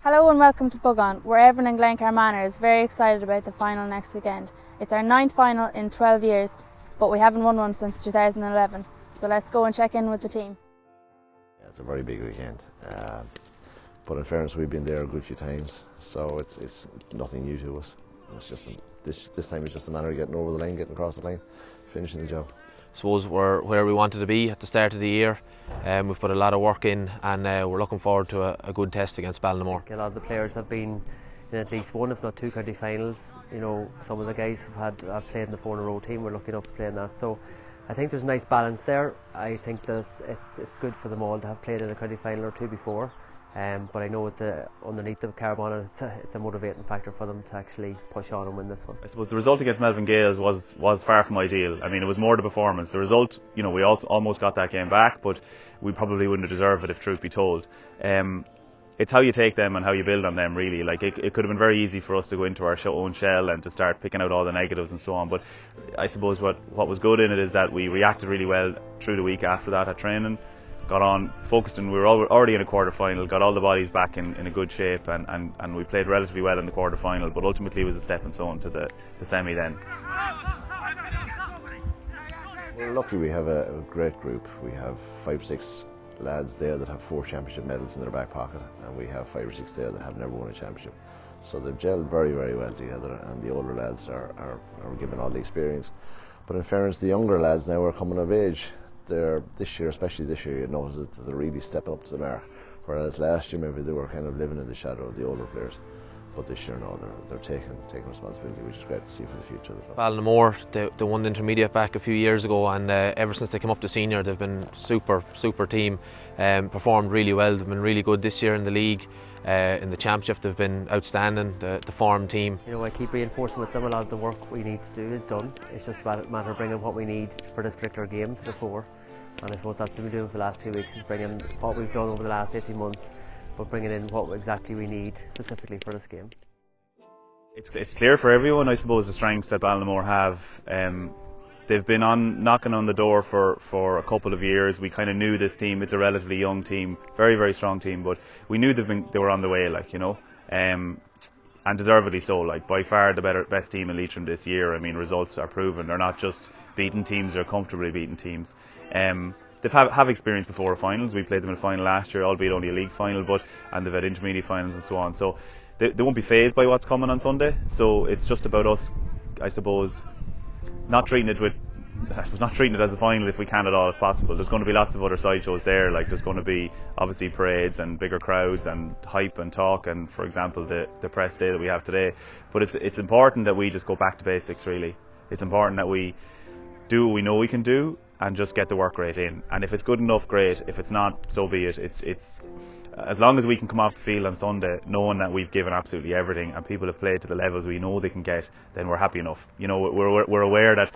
Hello and welcome to Bug On, where everyone in Glencar Manor is very excited about the final next weekend. It's our 9th final in 12 years, but we haven't won one since 2011. So let's go and check in with the team. Yeah, it's a very big weekend, but in fairness we've been there a good few times, so it's nothing new to us. It's just this time it's just a matter of getting over the line, getting across the line, finishing the job. I suppose we're where we wanted to be at the start of the year. We've put a lot of work in, and we're looking forward to a good test against Ballinamore. A lot of the players have been in at least one, if not two, county finals. You know, some of the guys have played in the 4 in a row team. We're lucky enough to play in that. So I think there's a nice balance there. I think that it's good for them all to have played in a county final or two before. But I know underneath the carbon, it's a motivating factor for them to actually push on and win this one. I suppose the result against Melvin Gales was far from ideal. I mean, it was more the performance. The result, you know, we almost got that game back, but we probably wouldn't have deserved it if truth be told. It's how you take them and how you build on them, really. Like it could have been very easy for us to go into our own shell and to start picking out all the negatives and so on. But I suppose what was good in it is that we reacted really well through the week after that at training. Got on, focused, and we were already in a quarter final, got all the bodies back in a good shape, and we played relatively well in the quarter final, but ultimately it was a stepping stone to the semi then. We're lucky we have a great group. We have 5-6 lads there that have 4 championship medals in their back pocket, and we have 5 or 6 there that have never won a championship. So they've gelled very, very well together, and the older lads are given all the experience. But in fairness, the younger lads now are coming of age. Especially this year, you notice that they're really stepping up to the mark. Whereas last year maybe they were kind of living in the shadow of the older players. But this year, no, they're taking responsibility, which is great to see for the future as well. Ballinamore, they won the intermediate back a few years ago, and ever since they came up to senior, they've been super team. Performed really well. They've been really good this year in the league. In the championship, they've been outstanding. The farm team. You know, I keep reinforcing with them a lot of the work we need to do is done. It's just a matter of bringing what we need for this particular game to the fore. And I suppose that's what we're doing for the last 2 weeks, is bringing what we've done over the last 18 months, but bringing in what exactly we need specifically for this game. It's clear for everyone, I suppose, the strengths that Ballinamore have. They've been knocking on the door for a couple of years. We kind of knew this team. It's a relatively young team, very, very strong team, but we knew they were on the way, like, you know, and deservedly so. Like, by far the best team in Leitrim this year. I mean, results are proven. They're not just beating teams; they're comfortably beating teams. They've have experience before finals. We played them in a final last year, albeit only a league final, and they've had intermediate finals and so on. So they won't be fazed by what's coming on Sunday. So it's just about us, I suppose, not treating it as a final if we can at all, if possible. There's going to be lots of other sideshows there. Like, there's going to be obviously parades and bigger crowds and hype and talk, and for example the press day that we have today. But it's important that we just go back to basics, really. It's important that we do what we know we can do and just get the work rate in. And if it's good enough, great. If it's not, so be it. It's as long as we can come off the field on Sunday knowing that we've given absolutely everything and people have played to the levels we know they can get, then we're happy enough. You know, we're aware that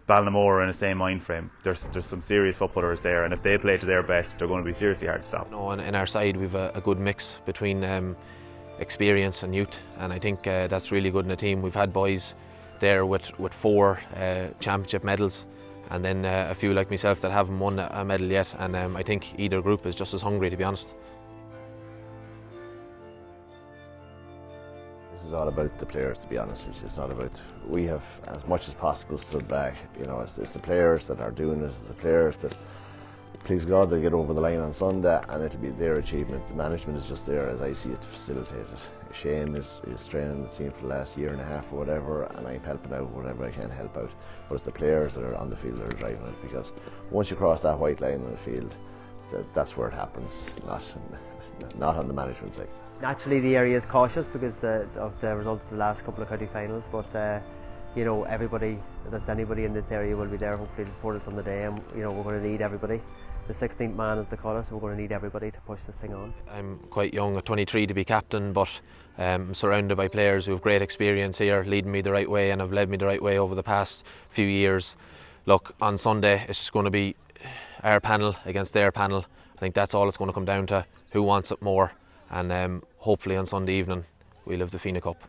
Ballinamore are in the same mind frame. There's some serious footballers there, and if they play to their best, they're going to be seriously hard to stop. No, in our side we've a good mix between experience and youth, and I think that's really good in a team. We've had boys there with 4 championship medals, and then a few like myself that haven't won a medal yet, and I think either group is just as hungry, to be honest. This is all about the players, to be honest. It's not about, we have as much as possible stood back. You know, it's the players that are doing it. It's the players that, please God, they'll get over the line on Sunday and it'll be their achievement. The management is just there, as I see it, to facilitate it. Shane is training the team for the last year and a half or whatever, and I'm helping out whatever I can help out. But it's the players that are on the field that are driving it, because once you cross that white line on the field, that's where it happens, not on the management side. Naturally, the area is cautious because of the results of the last couple of county finals, but you know, anybody in this area will be there hopefully to support us on the day, and you know, we're going to need everybody. The 16th man, as they call it, we're going to need everybody to push this thing on. I'm quite young, at 23 to be captain, but I'm surrounded by players who have great experience here, leading me the right way, and have led me the right way over the past few years. Look, on Sunday it's just going to be our panel against their panel. I think that's all it's going to come down to, who wants it more, and hopefully on Sunday evening we'll have the Fina Cup.